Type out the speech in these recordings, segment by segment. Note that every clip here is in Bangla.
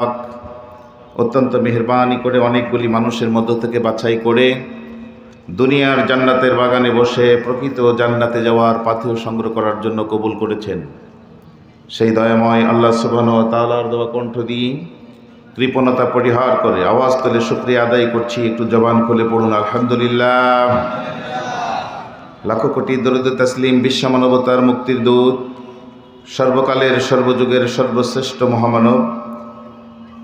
পাক অত্যন্ত মেহেরবানি করে অনেকগুলি মানুষের মধ্য থেকে বাছাই করে দুনিয়ার জান্নাতের বাগানে বসে প্রকৃত জান্নাতে যাওয়ার পাথেয় সংগ্রহ করার জন্য কবুল করেছেন। সেই দয়াময় আল্লাহ সুবহানাহু ওয়া তাআলার দেওয়া কণ্ঠ দিয়ে কৃপণতা পরিহার করে আওয়াজ তুলে শুকরিয়া আদায় করছি। একটু জবান খুলে পড়ুন আলহামদুলিল্লাহ। লাখো কোটি দরুদ তাসলিম বিশ্ব মানবতার মুক্তির দূত, সর্বকালের সর্বযুগের সর্বশ্রেষ্ঠ মহামানব,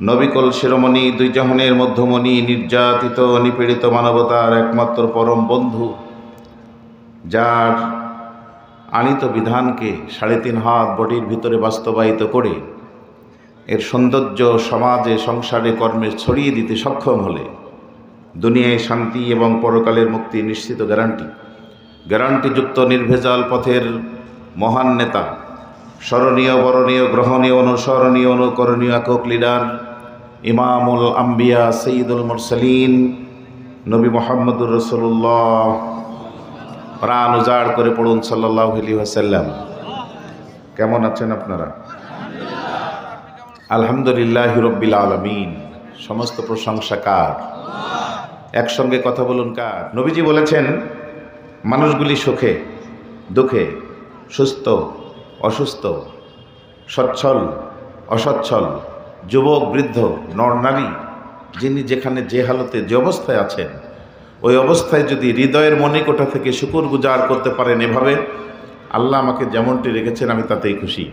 নবিকুল শিরোমণি, দুই জাহানের মধ্যমণি, নির্যাতিত নিপীড়িত মানবতার একমাত্র পরম বন্ধু, যার আনিত বিধানকে 3.5 হাত বডির ভিতরে বাস্তবায়িত করে এর সৌন্দর্য সমাজে সংসারে কর্মে ছড়িয়ে দিতে সক্ষম হলে দুনিয়ায় শান্তি এবং পরকালের মুক্তি নিশ্চিত গ্যারান্টিযুক্ত নির্ভেজাল পথের মহান নেতা, স্মরণীয় বরণীয় গ্রহণীয় অনুসরণীয় অনুকরণীয় একক লিডার, ইমামুল আম্বিয়া সৈয়দুল মুরসালিন নবী মুহাম্মদুর রাসূলুল্লাহ। প্রাণ উজাড় করে পড়ুন সাল্লাল্লাহু আলাইহি ওয়াসাল্লাম। কেমন আছেন আপনারা? আলহামদুলিল্লাহি রাব্বিল আলামিন। সমস্ত প্রশংসা কার? একসঙ্গে কথা বলুন কার? নবীজি বলেছেন, মানুষগুলি সুখে দুঃখে, সুস্থ অসুস্থ, সচ্ছল অসচ্ছল, যুবক বৃদ্ধ, নর নারী, যিনি যেখানে যে হালতে যে অবস্থায় আছেন, ওই অবস্থায় যদি হৃদয়ের মণিকোঠা থেকে শুকর গুজার করতে পারেন এভাবে, আল্লাহ আমাকে যেমনটি রেখেছেন আমি তাতেই খুশি।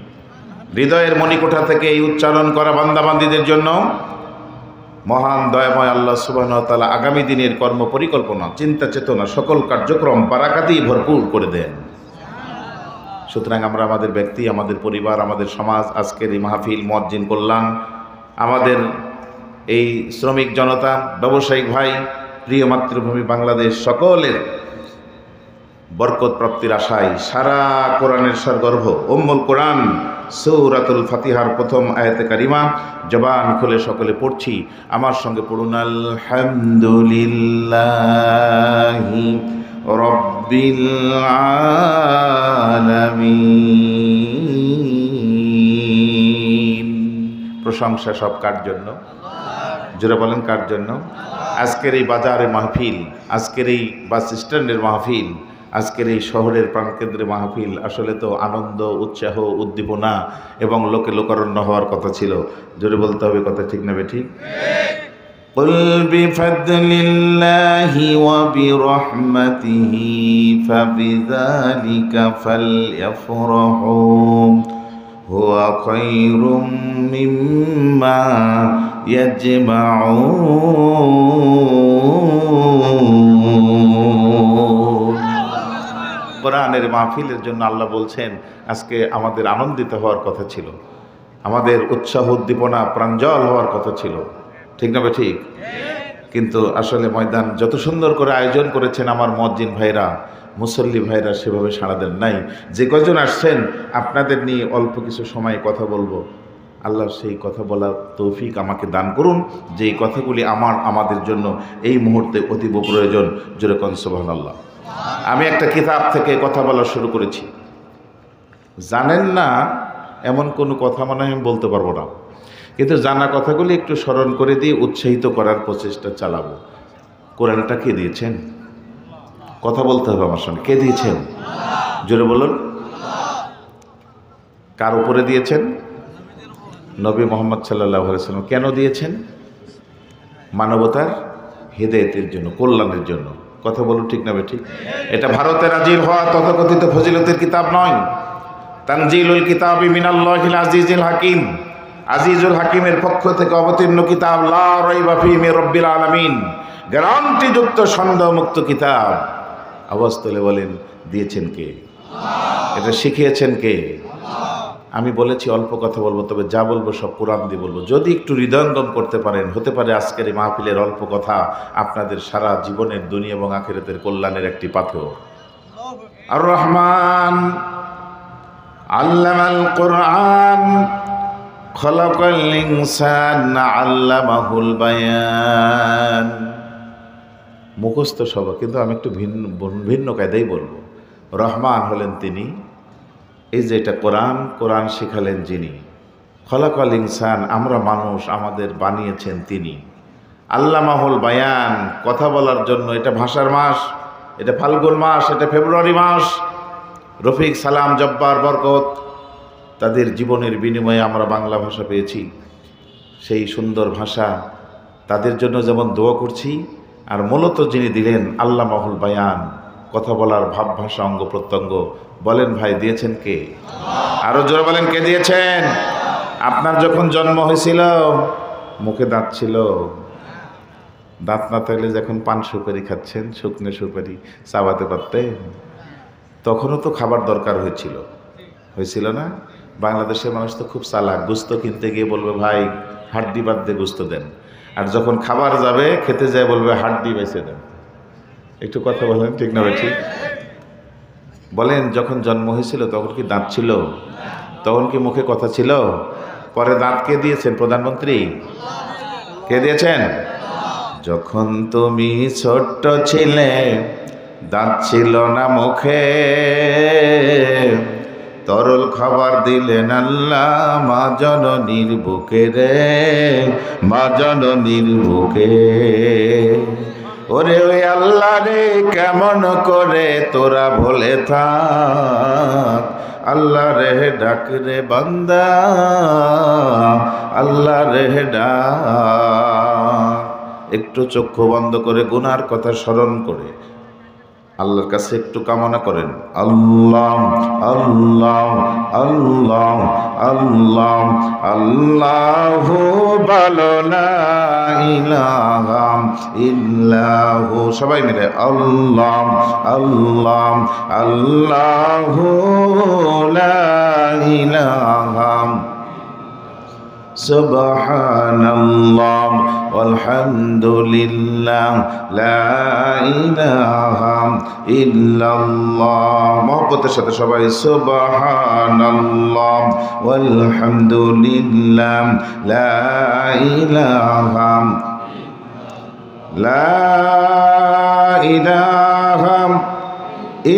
হৃদয়ের মণিকোঠা থেকে এই উচ্চারণ করা বান্দাবান্দীদের জন্য মহান দয়াময় আল্লাহ সুবহানাহু ওয়া তাআলা আগামী দিনের কর্ম পরিকল্পনা, চিন্তা চেতনা, সকল কার্যক্রম বারাকাতেই ভরপুর করে দেন। সুতরাং আমরা আমাদের ব্যক্তি, আমাদের পরিবার, আমাদের সমাজ, আজকের এই মাহফিল, মুয়াজ্জিন কল্যাণ, আমাদের এই শ্রমিক জনতা, ব্যবসায়িক ভাই, প্রিয় মাতৃভূমি বাংলাদেশ, সকলের বরকত প্রাপ্তির আশায় সারা কোরআনের সরগর্ভ উম্মুল কোরআন সূরাতুল ফাতিহার প্রথম আয়াতে কারিমা জবান খুলে সকলে পড়ছি। আমার সঙ্গে পড়ুন আলহামদুলিল্লাহি রাব্বিল আলামিন। প্রশংসা সব কার জন্য? জোরে বলেন কার জন্য? আজকের এই বাজারে মাহফিল, আজকের এই বাস স্ট্যান্ডের মাহফিল, আজকের এই শহরের প্রাণকেন্দ্রে মাহফিল আসলে তো আনন্দ, উৎসাহ, উদ্দীপনা এবং লোকে লোকারণ্য হওয়ার কথা ছিল। জোরে বলতে হবে কথা, ঠিক না বেঠিক? قل بفضل الله وبرحمته فبذلك فليفرحوا هو خير مما يجمعون। কোরআনের মাহফিলের জন্য আল্লাহ বলছেন আজকে আমাদের আনন্দিত হওয়ার কথা ছিল, আমাদের উৎসাহ উদ্দীপনা প্রাঞ্জল হওয়ার কথা ছিল, ঠিক না ঠিক? কিন্তু আসলে ময়দান যত সুন্দর করে আয়োজন করেছেন আমার মুয়াজ্জিন ভাইরা, মুসল্লি ভাইরা সেভাবে সাড়া দেন নাই। যে কয়জন আসছেন আপনাদের নিয়ে অল্প কিছু সময় কথা বলবো, আল্লাহ সেই কথা বলার তৌফিক আমাকে দান করুন, যেই কথাগুলি আমাদের জন্য এই মুহূর্তে অতীব প্রয়োজন। জোরে কোন সুবহানাল্লাহ। আমি একটা কিতাব থেকে কথা বলা শুরু করেছি। জানেন না এমন কোনো কথা মনে হয় আমি বলতে পারবো না, কিন্তু জানা কথাগুলি একটু স্মরণ করে দিয়ে উৎসাহিত করার প্রচেষ্টা চালাবো। কোরআনটা কে দিয়েছেন? কথা বলতে হবে আমার সঙ্গে। কে দিয়েছেন? জোরে বলুন। কার উপরে দিয়েছেন? নবী মুহাম্মদ সাল্লাল্লাহু আলাইহি ওয়াসাল্লাম। কেন দিয়েছেন? মানবতার হিদায়াতের জন্য, কল্যাণের জন্য। কথা বলুন, ঠিক না ঠিক? এটা ভারতে নাজিল হওয়া তথাকথিত ফজিলতের কিতাব নয়। তানজিলুল কিতাবি মিনাল্লাহিল আজিজিল হাকিম। আজিজুল হাকিমের পক্ষ থেকে অবতীর্ণ কিতাব, লা রাইবা ফীহি মির রাব্বিল আলামিন, গ্যারান্টিযুক্ত সন্দেহমুক্ত কিতাব। আওয়াজ তুলে বলেন দিয়েছেন কে? এটা শিখিয়েছেন কে? আমি বলেছি অল্প কথা বলবো, তবে যা বলবো সব কোরআন দিয়ে বলবো। যদি একটু হৃদয়ঙ্গম করতে পারেন, হতে পারে আজকের এই মাহফিলের অল্প কথা আপনাদের সারা জীবনের দুনিয়া এবং আখিরাতের কল্যাণের একটি পাথর। আর রহমান আল্লামাল কোরআন খলাকাল ইনসান আল্লামাহুল বায়ান। মুখস্থ সব, কিন্তু আমি একটু ভিন্ন কায়দায় বলবো। রহমান হলেন তিনি, এই যে এটা কোরআন শিখালেন যিনি। খলাকাল ইনসান, আমরা মানুষ, আমাদের বানিয়েছেন তিনি। আল্লামাহুল বায়ান, কথা বলার জন্য। এটা ভাষার মাস, এটা ফাল্গুন মাস, এটা ফেব্রুয়ারি মাস। রফিক, সালাম, জব্বার, বরকত, তাদের জীবনের বিনিময়ে আমরা বাংলা ভাষা পেয়েছি। সেই সুন্দর ভাষা, তাদের জন্য যেমন দোয়া করছি, আর মূলত যিনি দিলেন আল্লামাহুল বায়ান, কথা বলার ভাব ভাষা, অঙ্গ প্রত্যঙ্গ, বলেন ভাই দিয়েছেন কে? আরো জোরে বলেন, কে দিয়েছেন? আপনার যখন জন্ম হয়েছিল মুখে দাঁত ছিল? দাঁত না থাকলে যখন পান সুপারি খাচ্ছেন, শুকনো সুপারি চাবাতে পারতেন? তখনও তো খাবার দরকার হয়েছিল না? বাংলাদেশের মানুষ তো খুব চালাক, গোস্ত কিনতে গিয়ে বলবে ভাই হাড্ডি বাদ দিয়ে গোস্ত দেন, আর যখন খাবার যাবে খেতে যায় বলবে হাড্ডি বেছে দেন। একটু কথা বলেন, ঠিক না ভাই? ঠিক বলেন, যখন জন্ম হয়েছিল তখন কি দাঁত ছিল? তখন কি মুখে কথা ছিল? পরে দাঁত কে দিয়েছেন? প্রধানমন্ত্রী। কে দিয়েছেন? যখন তুমি ছোট্ট ছিলে দাঁত ছিল না মুখে, তরল খাবার দিলেন আল্লাহ মা জননীর বুকে রে, মা জননীর বুকে। ওরে ওই আল্লাহ রে, কেমন করে তোরা ভুলে থাক, আল্লাহ রে ডাক রে বান্দা, আল্লাহ রে ডাক। একটু চক্ষু বন্ধ করে গুনার কথা স্মরণ করে আল্লাহর কাছে একটু কামনা করেন, আল্লাহ আল্লাহ আল্লাহ আল্লাহ আল্লাহু ভালো লা ইলাহা ইল্লাহু। সবাই মিলে আল্লাহ আল্লাহ আল্লাহু লা ইলাহা সুবহানাল্লাহ আলহামদুলিল্লাহ লা ইলাহা ইল্লাল্লাহ। মহব্বতের সাথে সবাই সুবহানাল্লাহ আলহামদুলিল্লাহ লা ইলাহা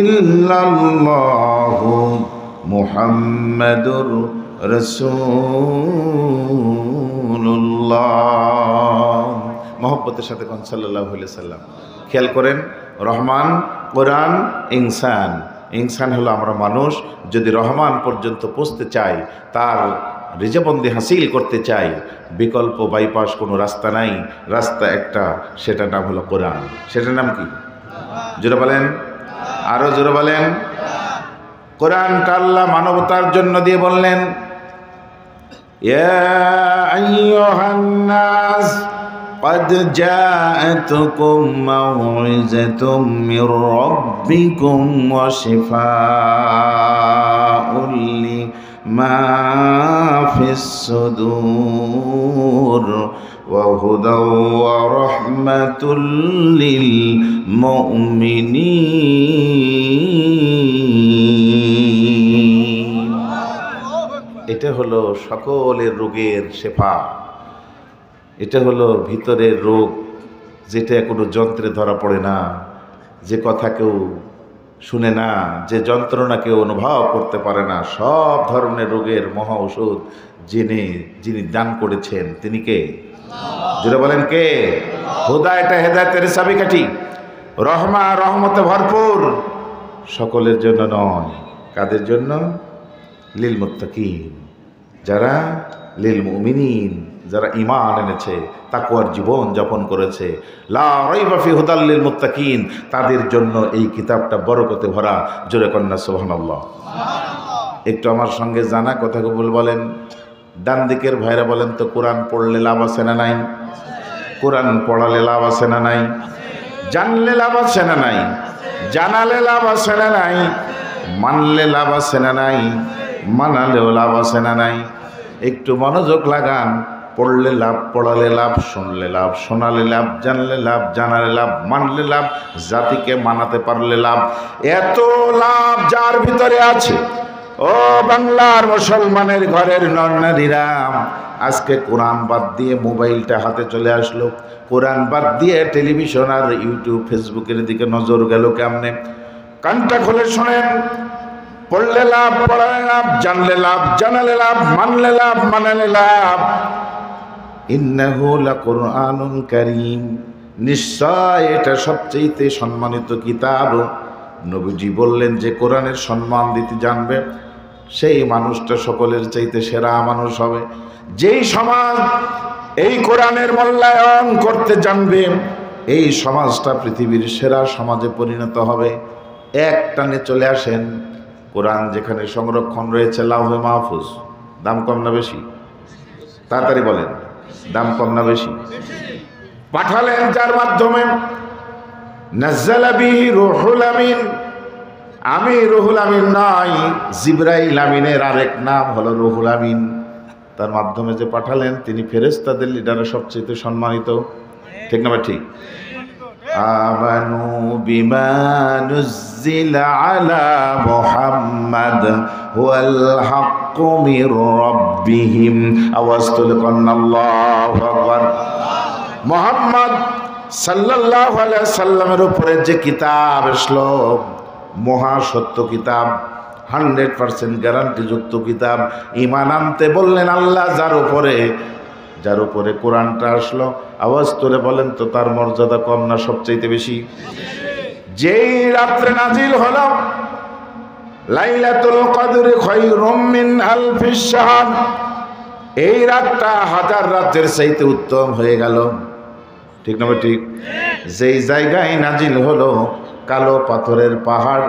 ইল্লাল্লাহ মুহাম্মাদুর রাসূলুল্লাহ। মহব্বতের সাথে কোন সাল্লাল্লাহু আলাইহি সাল্লাম। খেয়াল করেন, রহমান, কোরআন, ইনসান। ইনসান হলো আমরা মানুষ। যদি রহমান পর্যন্ত পৌঁছতে চাই, তার রিজবন্দি হাসিল করতে চাই, বিকল্প বাইপাস কোনো রাস্তা নাই, রাস্তা একটা, সেটার নাম হলো কোরআন। সেটার নাম কি? জোরে বলেন, আরো জোরে বলেন। কোরআনটা আল্লাহ মানবতার জন্য দিয়ে বললেন, ইয়া আইয়ুহান নাস قد جاءتكم موعظة من ربكم وشفاء لما في الصدور وهدى ورحمة للمؤمنين। এটা হলো সকলের রোগের শেফা। এটা হলো ভিতরের রোগ, যেটা কোনো যন্ত্রে ধরা পড়ে না, যে কথা কেউ শুনে না, যে যন্ত্রণা কেউ অনুভব করতে পারে না। সব ধরনের রোগের মহা ঔষধ যিনি দান করেছেন তিনি কে? জোরে বলেন কে? হুদা, এটা হেদায়েতের চাবিকাঠি। রহমা, রহমতে ভরপুর, সকলের জন্য নয়। কাদের জন্য? লিল মুত্তাকিন, যারা লিল মুমিনিন, যারা ঈমান এনেছে, তাকওয়ার জীবন যাপন করেছে। লা রাইবা ফি হুদাল লিল মুত্তাকিন, তাদের জন্য এই কিতাবটা বরকতে ভরা। জোরে কন্যা সুবহানাল্লাহ। একটু আমার সঙ্গে জানা কথাগুলো বলেন। ডান দিকের ভাইরা বলেন তো, কোরআন পড়লে লাভ আছে না নাই? কোরআন পড়ালে লাভ আছে না নাই? জানলে লাভ আছে না নাই? জানালে লাভ আছে না নাই? মানলে লাভ আছে না নাই? মানালেও লাভ আছে না নাই? একটু মনোযোগ লাগান। পড়লে লাভ, পড়ালে লাভ, শুনলে লাভ, শোনালে লাভ, জানলে লাভ, জানালে লাভ, মানলে লাভ, জাতিকে মানাতে পারলে লাভ। এত লাভ যার ভিতরে আছে, ও বাংলার মুসলমানের ঘরের নরনারীরা, আজকে কোরআন বাদ দিয়ে মোবাইলটা হাতে চলে আসলো, কোরআন বাদ দিয়ে টেলিভিশন আর ইউটিউব ফেসবুকের দিকে নজর গেল কেমনে? কানটা খুলে শোনেন, পড়লে লাভ, পড়ালে লাভ, জানলে লাভ, জানালে লাভ, মানলে লাভ, মানালে লাভ। ইন্নাহু লাকুরআনুন কারীম, নিশ্চয় এটা সবচেয়ে সম্মানিত কিতাব। নবীজি বললেন যে কোরআনের সম্মান দিতে জানবে সেই মানুষটা সকলের চাইতে সেরা মানুষ হবে। যেই সমাজ এই কোরআনের মূল্যায়ন করতে জানবে এই সমাজটা পৃথিবীর সেরা সমাজে পরিণত হবে। এক টানে চলে আসেন, কোরআন যেখানে সংরক্ষণ রয়েছে লাউহে মাহফুজ, দাম কম না বেশি? তাড়াতাড়ি বলেন, দাম কম না বেশি? পাঠালেন যার মাধ্যমে, নাজ্জালা বিহি রুহুল আমিন। আমি রুহুল আমিন নয়, জিবরাইল আমিনের আরেক নাম হলো রুহুল আমিন। তার মাধ্যমে যে পাঠালেন তিনি ফেরেশতাদের লিডারে সবচেয়ে সম্মানিত, ঠিক না? ঠিক। আমানু বিমা নুজ্জিলা আলা মুহাম্মাদ ওয়াল হাক্কু মির রাব্বিহিম। আওয়াজ তুলে কন্না আল্লাহু আকবার। মুহাম্মদ সাল্লাল্লাহু আলাইহি সাল্লামের উপরে যে কিতাব আসলো, মহাসত্য কিতাব, 100% গ্যারান্টিযুক্ত কিতাব। ঈমান আনতে বললেন আল্লাহ যার উপরে কোরআনটা আসলো। আওয়াজ তুলে বলেন তো তার মর্যাদা কম না সবচাইতে বেশি? যেই রাত্রে নাজিল হলো লাইলাতুল কদর খায়রুম মিন আলফিশ শাহর, এই রাতটা হাজার রাতের চাইতে উত্তম হয়ে গেল, ঠিক না? ঠিক। যেই জায়গায় নাজিল হলো কালো পাথরের পাহাড়,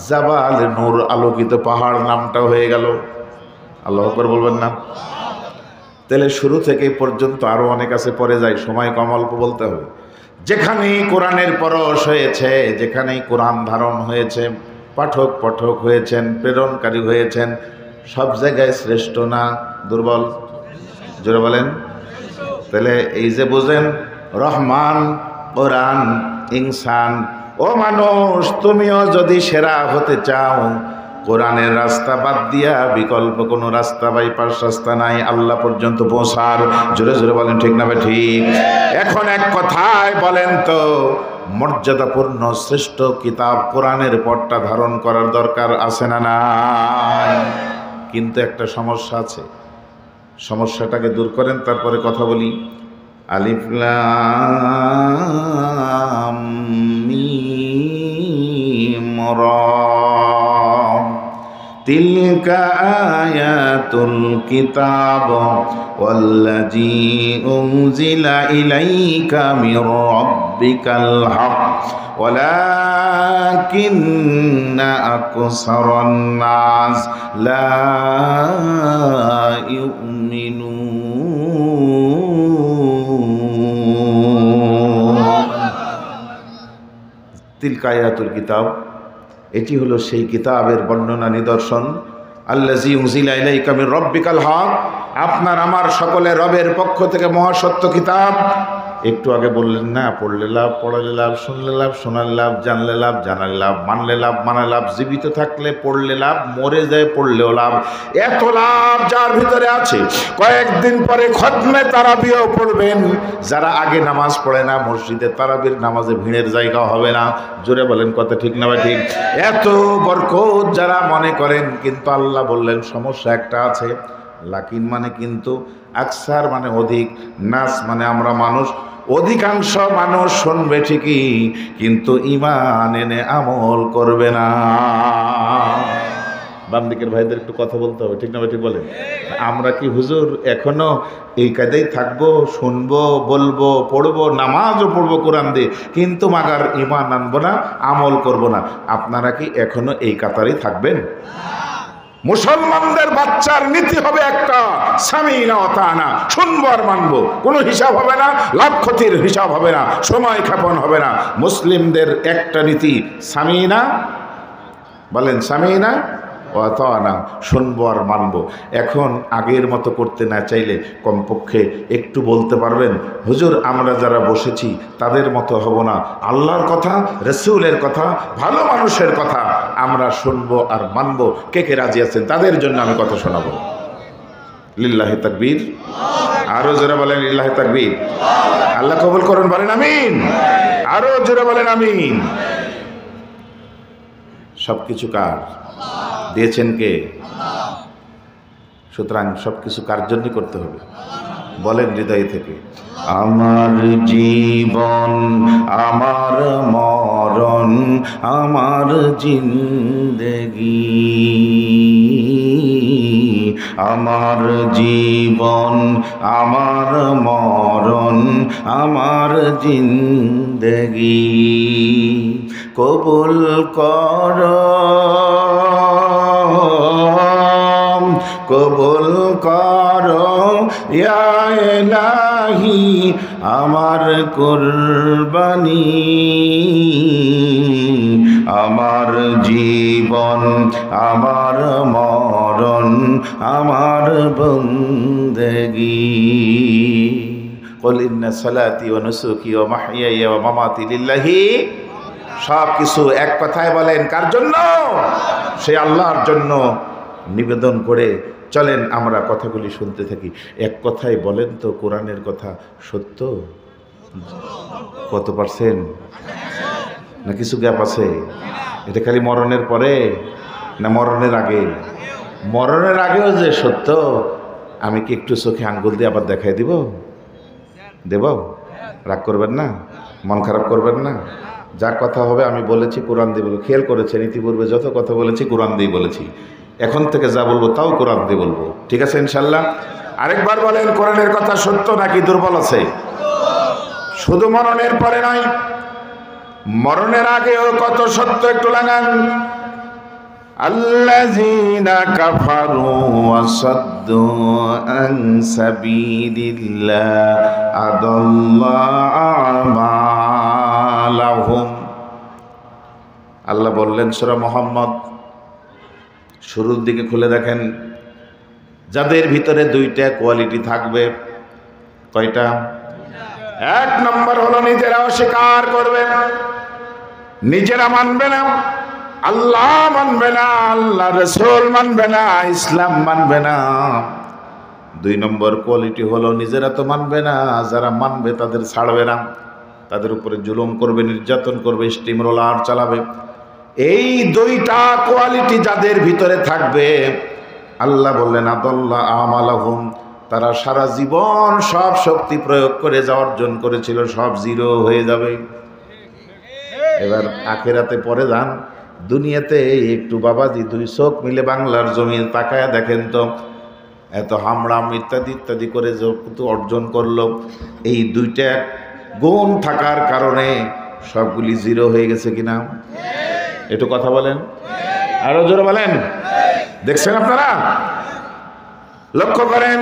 জাবাল নূর, আলোকিত পাহাড় নামটা হয়ে গেল। আল্লাহু আকবার বলবেন না? তাহলে শুরু থেকে পর্যন্ত আরো অনেক আছে, পরে যাই, সময় কম, অল্প বলতে হবে। যেখানেই কোরআনের পরশ হয়েছে, যেখানেই কোরআন ধারণ হয়েছে, পাঠক হয়েছেন, প্রেরণকারী হয়েছেন, সব জায়গায় শ্রেষ্ঠ না দুর্বল? জোরে বলেন। তাহলে এই যে বুঝেন রহমান, কোরআন, ইনসান, ও মানুষ, তুমিও যদি সেরা হতে চাও, কোরআনের রাস্তা বাদ দিয়া বিকল্প কোনো রাস্তা, বাইপাস রাস্তা নাই আল্লাহ পর্যন্ত পৌঁছার। জোরে জোরে বলেন, ঠিক না? ঠিক। এখন এক কথায় বলেন তো, মর্যাদাপূর্ণ শ্রেষ্ঠ কিতাব কোরআনের পটটা ধারণ করার দরকার আছে না নাই? কিন্তু একটা সমস্যা আছে, সমস্যাটাকে দূর করেন তারপরে কথা বলি। আলিফ লাম মিম রা, তিলকা আয়াতুল কিতাব ওয়াল্লাযী উনজিলা ইলাইকা মির রাব্বিকাল হক ওয়ালাকিন্না আকসারান নাস লা ইউমিনুন। তিলকা আয়াতুল কিতাব, এটি হলো সেই কিতাবের বর্ণনা, নিদর্শন। আল্লাযী উনজিলা ইলাইকা মির রাব্বিকাল হক, আপনার আমার সকলের রবের পক্ষ থেকে মহাসত্য কিতাব। একটু আগে বললেন না, পড়লে লাভ, পড়ালে লাভ, শুনলে লাভ, শোনালে লাভ, জানলে লাভ, জানালে লাভ, মানলে লাভ, মানালে লাভ, জীবিত থাকলে পড়লে লাভ, মরে যায় পড়লেও লাভ। এত লাভ যার ভিতরে আছে, কয়েকদিন পরে খতমে তারাবিও পড়বেন। যারা আগে নামাজ পড়ে না, মসজিদে তারাবির নামাজে ভিড়ের জায়গা হবে না। জোরে বলেন কথা ঠিক না? ঠিক। এত বরকত যারা মনে করেন, কিন্তু আল্লাহ বললেন সমস্যা একটা আছে। লাকিন মানে কিন্তু, আকসার মানে অধিক, নাস মানে আমরা মানুষ। অধিকাংশ মানুষ শুনবে ঠিকই, কিন্তু ঈমান এনে আমল করবে না। বাম দিকের ভাইদের একটু কথা বলতে হবে, ঠিক না? ঠিক বলেন। আমরা কি হুজুর এখনো এই কায়দায় থাকবো? শুনবো, বলবো, পড়বো, নামাজও পড়বো কোরআন দিয়ে, কিন্তু মাগার ঈমান আনবো না, আমল করব না। আপনারা কি এখনো এই কাতারেই থাকবেন? মুসলমানদের বাচ্চার নীতি হবে একটা, সামিনা ওয়া তাআনা, শুনবো আর মানবো, কোনো হিসাব হবে না, লাভ ক্ষতির হিসাব হবে না, সময় ক্ষেপণ হবে না। মুসলিমদের একটা নীতি, সামিনা, বলেন সামিনা ওয়া তাআনা, শুনবো আর মানবো। এখন আগের মতো করতে না চাইলে কমপক্ষে একটু বলতে পারবেন, হুজুর আমরা যারা বসেছি তাদের মতো হব না, আল্লাহর কথা, রাসূলের কথা, ভালো মানুষের কথা আমরা শুনবো আর মানবো। কে কে রাজি আছেন? তাদের জন্য আমি কথা শোনাবো। লিল্লাহি তাকবীর। আরো জোরে বলেন লিল্লাহি তাকবীর। আল্লাহ কবুল করুন, বলেন আমিন। আরো জোরে বলেন আমিন। সবকিছু কার? দিয়েছেন কে? সুতরাং সব কিছু কার জন্য করতে হবে? বলেন হৃদয় থেকে। আমার জীবন আমার মরণ আমার জিন্দেগি, আমার জীবন আমার মরণ আমার জিন্দেগি, কবুল কর কবুল কর ইয়া ইলাহি আমার কুরবানি, আমার জীবন আমার মরণ আমার বন্দেগি। কুল ইন্না সালাতি ওয়া নুসুকি ওয়া মাহইয়ায়া ওয়া মামাতি লিল্লাহি, সব কিছু এক কথায় বলেন কার জন্য? সে আল্লাহর জন্য নিবেদন করে চলেন আমরা কথাগুলি শুনতে থাকি। এক কথায় বলেন তো কোরআনের কথা সত্য কত পার্সেন্ট? না কিছু গ্যাপ আছে? এটা খালি মরণের পরে না মরণের আগে? মরণের আগেও যে সত্য, আমি কি একটু চোখে আঙ্গুল দিয়ে আবার দেখাই দিব? দেব? রাগ করবেন না, মন খারাপ করবেন না। যা কথা হবে আমি বলেছি কোরআন দিয়ে বলবো। খেয়াল করেছেন ইতিপূর্বে যত কথা বলেছি কোরআন দিয়ে বলেছি, এখন থেকে যা বলবো তাও কোরআন দিয়ে বলবো, ঠিক আছে ইনশাল্লাহ? আরেকবার বলেন, কোরআনের কথা সত্য নাকি দুর্বল আছে? শুধু মরণের পরে নয়, মরণের আগেও কত সত্য একটু লাগান। আল্লাযীনা কাফারু ওয়া সাদ্দু আন সাবিলিল্লাহ আদাল্লা আমালাহুম। আল্লাহ বললেন সূরা মুহাম্মদ শুরুর দিকে খুলে দেখেন, যাদের ভিতরে দুইটা কোয়ালিটি থাকবে। কয়টা? এক নম্বর হলো নিজেরা অস্বীকার করবে, নিজেরা মানবে না, আল্লাহ মানবে না, আল্লাহ রাসূল মানবে না, ইসলাম মানবে না। দুই নম্বর কোয়ালিটি হলো নিজেরা তো মানবে না, যারা মানবে তাদের ছাড়বে না, তাদের উপরে জুলুম করবে, নির্যাতন করবে, স্টিম রোলার চালাবে। এই দুইটা কোয়ালিটি যাদের ভিতরে থাকবে, আল্লাহ বললেন আদাল্লা আমালাহুম, তারা সারা জীবন সব শক্তি প্রয়োগ করে যা অর্জন করেছিল সব জিরো হয়ে যাবে। এবার আখিরাতে পরে যান, দুনিয়াতে একটু বাবাজি দুই চোখ মিলে বাংলার জমিন তাকায় দেখেন তো, এত হামড়াম ইত্যাদি ইত্যাদি করে যত অর্জন করলো, এই দুইটা গুণ থাকার কারণে সবগুলি জিরো হয়ে গেছে কিনা? একটু কথা বলেন, আরো জোরে বলেন। দেখছেন আপনারা? লক্ষ্য করেন,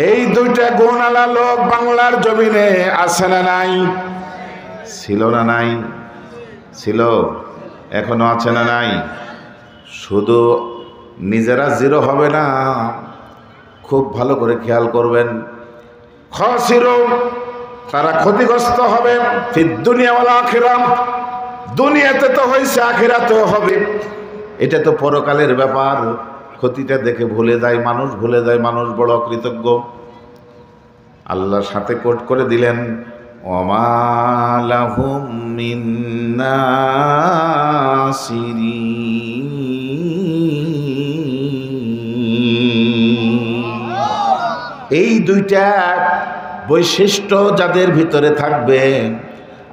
এই দুইটা গুণওয়ালা লোক বাংলার জমিনে আছে না নাই? ছিল না নাই? ছিল, এখনো আছে না নাই? শুধু নিজেরা জিরো হবে না, খুব ভালো করে খেয়াল করবেন, খাসিরু, তারা ক্ষতিগ্রস্ত হবে ফিদ দুনিয়া ওয়াল আখিরাহ, দুনিয়াতে তো হয়েছে আখিরাতেও হবে। এটা তো পরকালের ব্যাপার। ক্ষতিটা দেখে ভুলে যায় মানুষ, ভুলে যায় মানুষ বড় কৃতজ্ঞ। আল্লাহর সাথে কোট করে দিলেন, ওমা লাহুম মিন নাসিরিন। এই দুইটা বৈশিষ্ট্য যাদের ভিতরে থাকবে,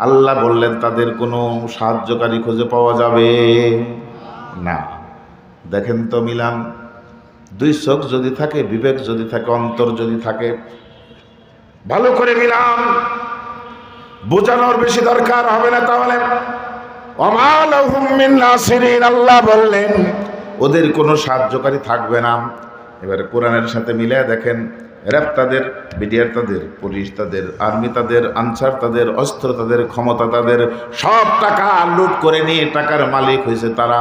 আল্লাহ বললেন তাদের কোনো সাহায্যকারী খুঁজে পাওয়া যাবে না। দেখেন তো মিলান, দুই চোখ যদি থাকে, বিবেক যদি থাকে, অন্তর যদি থাকে, ভালো করে মিলান, বোঝানোর বেশি দরকার হবে না। তাহলে ওমা লাহুম মিন নাসিরিন, আল্লাহ বললেন ওদের কোনো সাহায্যকারী থাকবে না। এবারে কোরআনের সাথে মিলিয়ে দেখেন, র্যাব তাদের, বিডিআর তাদের, পুলিশ তাদের, আর্মি তাদের, আনসার তাদের, অস্ত্র তাদের, ক্ষমতা তাদের, সব টাকা লুট করে নিয়ে টাকার মালিক হয়েছে তারা।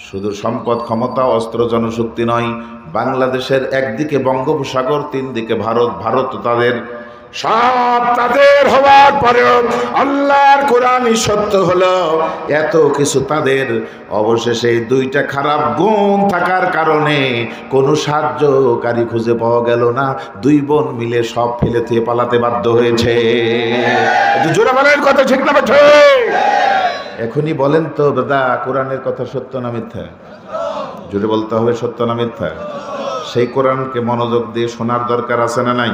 শুধু সম্পদ, ক্ষমতা, অস্ত্র, জনশক্তি নয়, বাংলাদেশের একদিকে বঙ্গোপসাগর, তিন দিকে ভারত, ভারত তাদের, সব তাদের হওয়ার পরেও আল্লাহর কোরআনই সত্য হলো, এত কিছু তাদের। অবশেষে দুইটা খারাপ গুণ থাকার কারণে কোনো সাহায্যকারী খুঁজে পাওয়া গেল না, দুই বোন মিলে সব ফেলে দিয়ে পালাতে বাধ্য হয়েছে। একটু জোরে বলেন, কথা ঠিক না ঠিক? এখনই বলেন তো দাদা, কোরআনের কথা সত্য না মিথ্যা? জোরে বলতে হবে, সত্য না মিথ্যা? সেই কোরআনকে মনোযোগ দিয়ে শোনার দরকার আছে না নাই?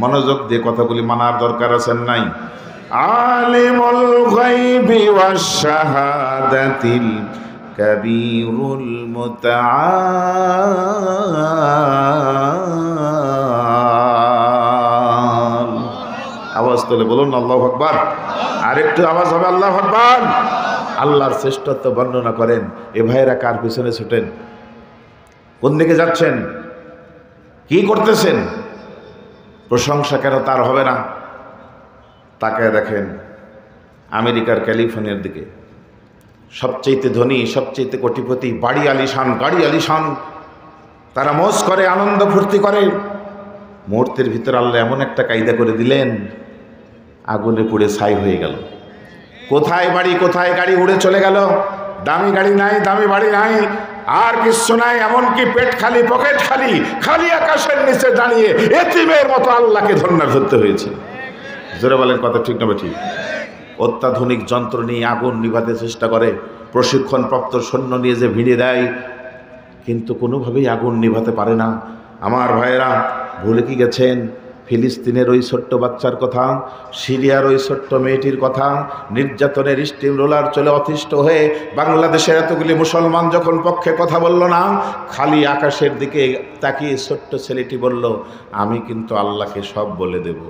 মনোযোগ দিয়ে কথাগুলি মানার দরকার আছে না নাই? আলিমুল গায়বি ওয়াশ শাহাদাতিল কাবীরুল মুতাআল। আওয়াজ তুলে বলুন আল্লাহু আকবার। আরেকটু আওয়াজ হবে আল্লাহু আকবার। আল্লাহর শ্রেষ্ঠত্ব বর্ণনা করেন। এ ভাইয়েরা কার পিছনে ছুটেন? কোন দিকে যাচ্ছেন? কি করতেছেন? প্রশংসা কেন তার হবে না? তাকায় দেখেন আমেরিকার ক্যালিফোর্নিয়ার দিকে, সবচেয়ে ধনী, সবচেয়ে কোটিপতি, বাড়ি আলিশান, গাড়ি আলিশান, তারা মজ করে, আনন্দ ফুর্তি করে। মুহূর্তের ভিতর আল্লাহ এমন একটা কায়দা করে দিলেন, আগুনে পুড়ে ছাই হয়ে গেল। কোথায় বাড়ি, কোথায় গাড়ি, উড়ে চলে গেল। দামি গাড়ি নাই, দামি বাড়ি নাই, আর কিছু নাই, এমনকি পেট খালি, পকেট খালি, খালি আকাশের নিচে দাঁড়িয়ে এতিমের মতো আল্লাহকে ধন্য ধরতে হয়েছে। জোরে বলেন কথা ঠিক না ঠিক? অত্যাধুনিক যন্ত্র নিয়ে আগুন নিভাতে চেষ্টা করে, প্রশিক্ষণপ্রাপ্ত সৈন্য নিয়ে যে ভিড়ে দেয়, কিন্তু কোনোভাবেই আগুন নিভাতে পারে না। আমার ভাইয়েরা, ভুলে কি গেছেন ফিলিস্তিনের ওই ছোট্ট বাচ্চার কথা, সিরিয়ার ওই ছোট্ট মেয়েটির কথা? নির্যাতনের স্টিম রোলার চলে অতিষ্ঠ হয়ে বাংলাদেশের এতগুলি মুসলমান যখন পক্ষে কথা বলল না, খালি আকাশের দিকে তাকিয়ে ছোট্ট ছেলেটি বলল, আমি কিন্তু আল্লাহকে সব বলে দেব।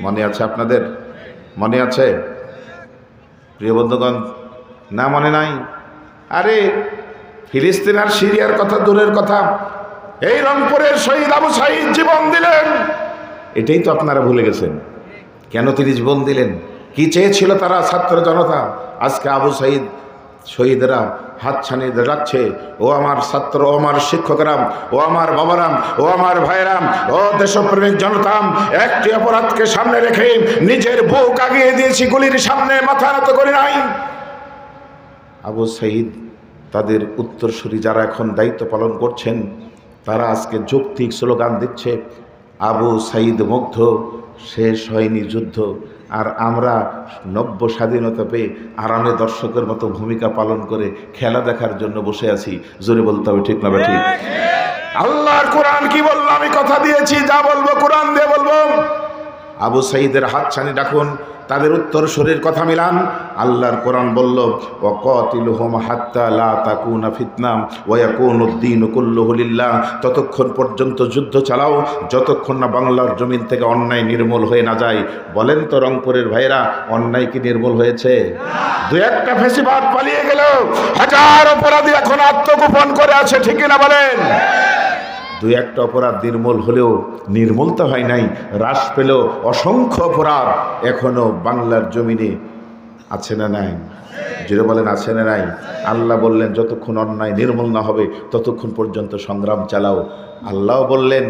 মনে আছে আপনাদের? মনে আছে প্রিয় বন্ধুগণ? না মনে নাই? আরে ফিলিস্তিন আর সিরিয়ার কথা দূরের কথা, এই রংপুরের শহীদ আবু সাঈদ জীবন দিলেন, এটাই তো আপনারা ভুলে গেছেন। কেন তিনি জীবন দিলেন? কি চেয়েছিল তারা, ছাত্র জনতা? আজকে আবু সাঈদ শহীদেরা হাতছানি রাখছে, ও আমার ছাত্র, ও আমার শিক্ষকরাম, ও আমার বাবারাম, ও আমার ভাইরাম, ও দেশপ্রেমিক জনতাম, একটি অপরাধকে সামনে রেখে নিজের বুক আগিয়ে দিয়েছি, গুলির সামনে মাথা নত করি নাই। আবু সাঈদ তাদের উত্তরসূরি যারা এখন দায়িত্ব পালন করছেন, তারা আজকে যৌক্তিক স্লোগান দিচ্ছে, আবু সাঈদ মুগ্ধ, শেষ হয়নি যুদ্ধ। আর আমরা নব্য স্বাধীনতা পেয়ে আরামে দর্শকের মতো ভূমিকা পালন করে খেলা দেখার জন্য বসে আছি। জোরে বলতে হবে ঠিক না ঠিক? আল্লাহর কোরআন কি বললো? আমি কথা দিয়েছি, যা বলবো কোরআন দিয়ে বলবো। আবু সাঈদের হাতছানি রাখুন, তাদের উত্তর শরীর কথা মিলান। আল্লাহর কোরআন বলল, ওয়াকাতিলুহুম হাত্তা লা তাকুনা ফিতনা ওয়া ইয়াকুনুদ-দীনু কুল্লুহু লিল্লাহ। ততক্ষণ পর্যন্ত যুদ্ধ চালাও যতক্ষণ না বাংলার জমিন থেকে অন্যায় নির্মূল হয়ে না যায়। বলেন তো রংপুরের ভাইরা, অন্যায় কি নির্মূল হয়েছে? দু একটা ফেসিবাদ পালিয়ে গেল, হাজার অপরাধী এখন আত্মগোপন করে আছে, ঠিক না বলেন? দুই একটা অপরাধ নির্মূল হলেও, নির্মূল তো হয় নাই, হ্রাস পেল অসংখ্য অপরাধ এখনো বাংলার জমিনে আছে না নাই? যেটা বলেন আছে না নাই? আল্লাহ বললেন যতক্ষণ অন্যায় নির্মূল না হবে ততক্ষণ পর্যন্ত সংগ্রাম চালাও। আল্লাহ বললেন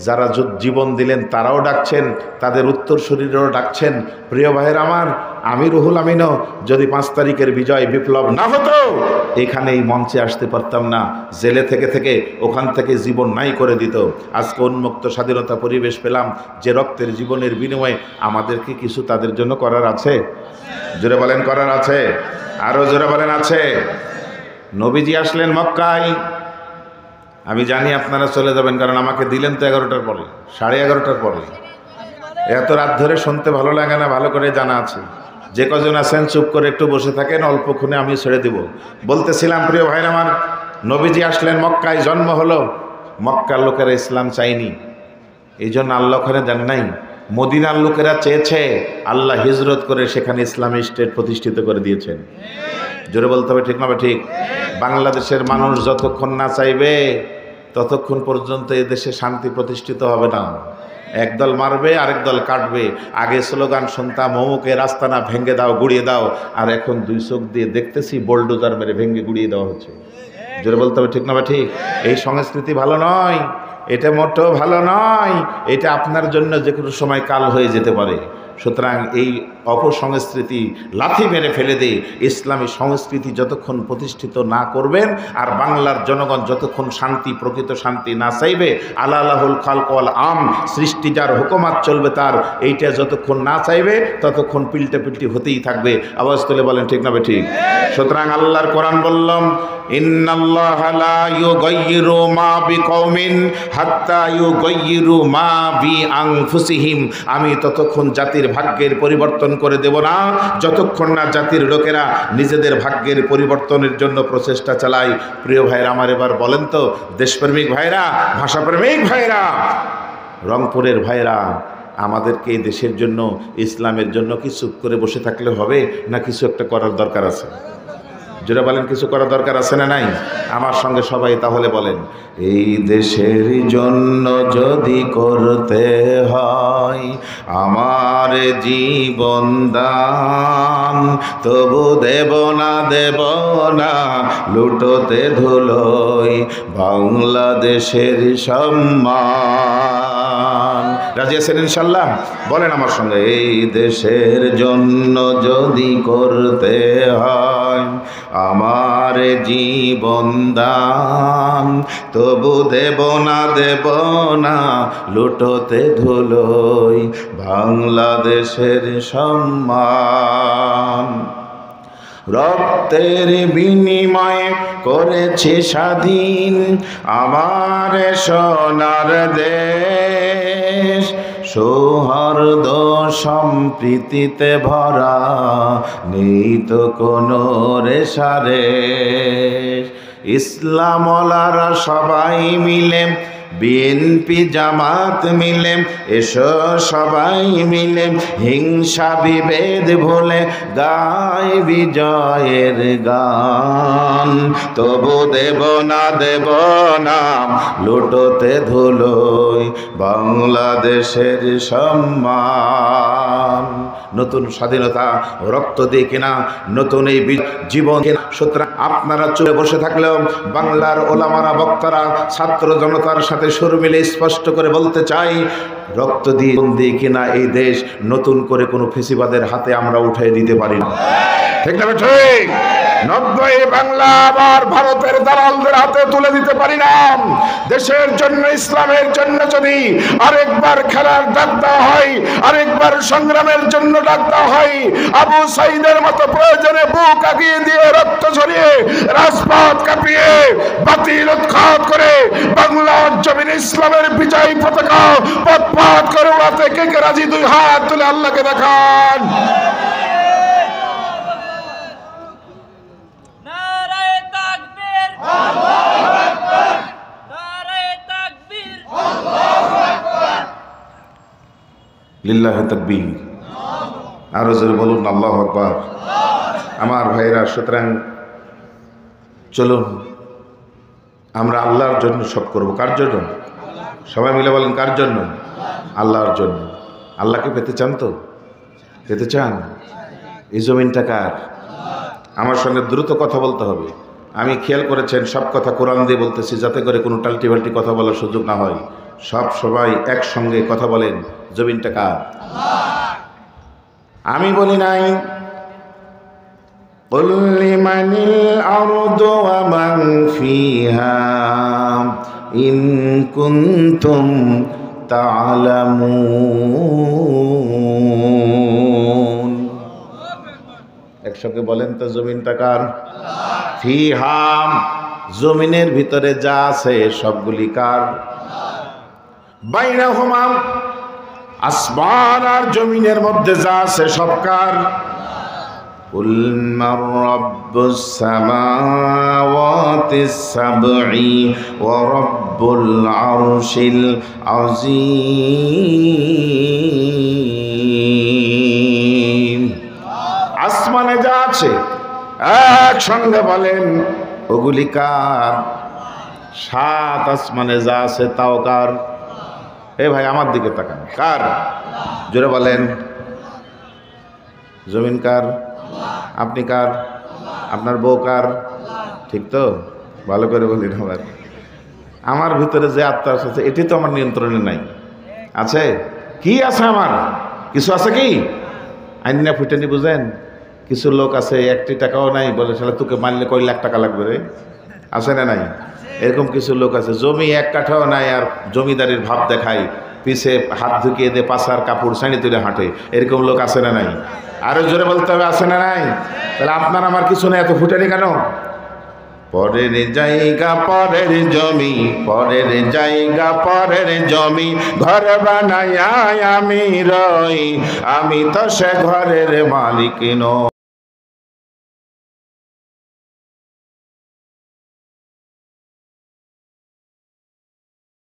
যারা জীবন দিলেন তারাও ডাকছেন, তাদের উত্তরসূরিরাও ডাকছেন। প্রিয় ভাইয়ের আমার, আমি রুহুল আমিনও যদি 5 তারিখের বিজয় বিপ্লব না হতো, এখানে এই মঞ্চে আসতে পারতাম না। জেলে থেকে থেকে ওখান থেকে জীবন নাই করে দিত। আজকে উন্মুক্ত স্বাধীনতা পরিবেশ পেলাম, যে রক্তের জীবনের বিনিময়ে আমাদেরকে কিছু তাদের জন্য করার আছে। জোরে বলেন করার আছে? আরো জোরে বলেন আছে। নবীজি আসলেন মক্কায়, আমি জানি আপনারা চলে যাবেন, কারণ আমাকে দিলেন তো 11টার পরে, 11:30টার পরে। এত রাত ধরে শুনতে ভালো লাগে না, ভালো করে জানা আছে। যে কজন আছেন চুপ করে একটু বসে থাকেন, অল্পক্ষণে আমি ছেড়ে দিব। বলতেছিলাম প্রিয় ভাই আমার, নবীজি আসলেন মক্কায়, জন্ম হলো। মক্কার লোকেরা ইসলাম চাইনি, এই জন্য আল্লাহ ওখানে দেন নাই। মদিনার লোকেরা চেয়েছে, আল্লাহ হিজরত করে সেখানে ইসলামী স্টেট প্রতিষ্ঠিত করে দিয়েছেন। জোরে বলতে হবে ঠিক না ঠিক? বাংলাদেশের মানুষ যতক্ষণ না চাইবে ততক্ষণ পর্যন্ত এ দেশে শান্তি প্রতিষ্ঠিত হবে না। একদল মারবে, আরেক দল কাটবে। আগে স্লোগান শুনতাম, অমুকের আস্তানা ভেঙে দাও, গুড়িয়ে দাও, আর এখন 2 চোখ দিয়ে দেখতেছি বোল্ডোজার মেরে ভেঙে গুড়িয়ে দেওয়া হচ্ছে। জোরে বলতে হবে ঠিক না ঠিক? এই সংস্কৃতি ভালো নয়, এটা মোটেও ভালো নয়। এটা আপনার জন্য যে কোনো সময় কাল হয়ে যেতে পারে। সুতরাং এই অপসংস্কৃতি লাথি মেরে ফেলে দিয়ে ইসলামী সংস্কৃতি যতক্ষণ প্রতিষ্ঠিত না করবেন আর বাংলার জনগণ যতক্ষণ শান্তি, প্রকৃত শান্তি না চাইবে, আল্লাহুল খালক ওয়াল আম, সৃষ্টি যার হুকুমাত চলবে তার, এইটা যতক্ষণ না চাইবে ততক্ষণ পিল্টাপিল্টি হতেই থাকবে। আওয়াজ তুলে বলেন ঠিক না ঠিক? সুতরাং আল্লাহর কোরআন বললাম, ইন্নাল্লাহা লা ইউগাইয়িরু মা বিকওমিন হাত্তা ইউগাইয়িরু মা বিআনফুসিহিম। আমি ততক্ষণ জাতির ভাগ্যের পরিবর্তন করে দেব না যতক্ষণ না জাতির লোকেরা নিজেদের ভাগ্যের পরিবর্তনের জন্য প্রচেষ্টা চালায়। প্রিয় ভাইরা আমার, এবার বলেন তো দেশপ্রেমিক ভাইরা, ভাষাপ্রেমিক ভাইরা, রংপুরের ভাইরা, আমাদেরকে এই দেশের জন্য, ইসলামের জন্য কি চুপ করে বসে থাকলে হবে, না কিছু একটা করার দরকার আছে? যেটা বলেন কিছু করার দরকার আছে না নাই? আমার সঙ্গে সবাই তাহলে বলেন, এই দেশের জন্য যদি করতে হয় আমার জীবন দান, তবু দেব না লুটোতে ধুলোয় বাংলাদেশের সম্মান। রাজি আছেন ইনশাল্লাহ? বলেন আমার সঙ্গে, এই দেশের জন্য যদি করতে হয় আমার জীবন দান, তবু দেব না লুটোতে ধুলোয় বাংলাদেশের সম্মান। রক্তের বিনিময়ে করেছে স্বাধীন আমার সোনার দেশ, সৌহার্দ্য সম্প্রীতিতে ভরা, নেই তো কোনো রেশারেশ। ইসলামওয়ালারা সবাই মিলে, বিএনপি জামাত মিলে, এসো সবাই মিলে হিংসা বিভেদ ভুলে গায় বিজয়ের গান, তবু দেব না লুটোতে ধুলোয় বাংলাদেশের সম্মান। নতুন স্বাধীনতা রক্ত দিয়ে কিনা, নতুন এই জীবন। সুতরাং আপনারা চুপে বসে থাকলেও বাংলার ওলামারা, বক্তারা, ছাত্র জনতার সাথে সুর মিলে স্পষ্ট করে বলতে চাই, রক্ত দিয়ে কিনা এই দেশ নতুন করে কোনো ফেসিবাদের হাতে আমরা উঠিয়ে দিতে পারি না। ঠিক না ঠিক? 90 বাংলা আবার ভারতের দালালদের হাতে তুলে দিতে পারি না। দেশের জন্য, ইসলামের জন্য যদি আরেকবার খেলার ডাক দেওয়া হয়, আরেকবার সংগ্রামের জন্য ডাক দেওয়া হয়, আবু সাইদের মতো প্রয়োজনে বুক আগিয়ে দিয়ে, রক্ত ঝরিয়ে, রাজপথ কাঁপিয়ে, বাতিল উৎখাত করে বাংলার জমিনে ইসলামের বিজয় পতাকা পথ করে উড়াতে কে কে রাজি? দুই হাত তুলে আল্লাহকে দেখান। লিল্লাহি তাকবীর। আরো জোরে বলুন আল্লাহু আকবার। আমার ভাইরা, সুতরাং চলুন আমরা আল্লাহর জন্য সব করব। কার জন্য? সবাই মিলে বলেন, কার জন্য? আল্লাহর জন্য। আল্লাহকে পেতে চান তো? পেতে চান? এই জমিনটা কার? আমার সঙ্গে দ্রুত কথা বলতে হবে। আমি খেয়াল করেছেন সব কথা কোরআন দিয়ে বলতেছি, যাতে করে কোনো টাল্টিবাল্টি কথা বলার সুযোগ না হয়। সবাই একসঙ্গে কথা বলেন, জমিনটা কার? আমি বলি নাই কুল লিমানিল আরদু ওয়া মান ফিহা ইন কুনতুম তা'লামুন। একসঙ্গে বলেন তো, জমিনটা কার? ফিহা, জমিনের ভিতরে যা আছে সবগুলি কার? বাইনাহুমা, আসমান আর জমিনের মধ্যে যা আছে সব কার? কুল মান রাব্বুস সামাওয়াতিস সাবঈ ওয়া রাব্বুল আরশিল আযীম। আসমানে যা আছে একসঙ্গে বলেন, ওগুলি কার? সাত আসমানে যা আছে তাও কার? এ ভাই আমার দিকে তাকান, কার? জোরে বলেন। জমিন কার? আপনি কার? আপনার বউ কার? ঠিক তো? ভালো করে বলি না। আমার ভিতরে যে আত্মা আছে এটি তো আমার নিয়ন্ত্রণে নাই। আছে? কি আছে আমার? কিছু আছে কি? আইনা ফুটানি বুঝেন? কিছু লোক আছে একটি টাকাও নাই, বলে শালা তোকে মারলে কয় লাখ টাকা লাগবে রে, আছে না নাই? এরকম কিছু লোক আছে, জমি এক কাঠাও নাই আর জমিদারির ভাব দেখায়, পিছে হাত ঢুকিয়ে দে পাশার কাপড় ছানি তুলে হাঁটে, এরকম লোক আছে না নাই? আরো জোরে বলতে হবে, আছে না নাই? তাহলে আপনার আমার কিছু নেই, এত ফুটানি কেন? পরের জায়গা পরের জমি, পরের জায়গা পরের জমি, ঘর বানায় আমি রই, আমি তো সে ঘরের মালিক নই।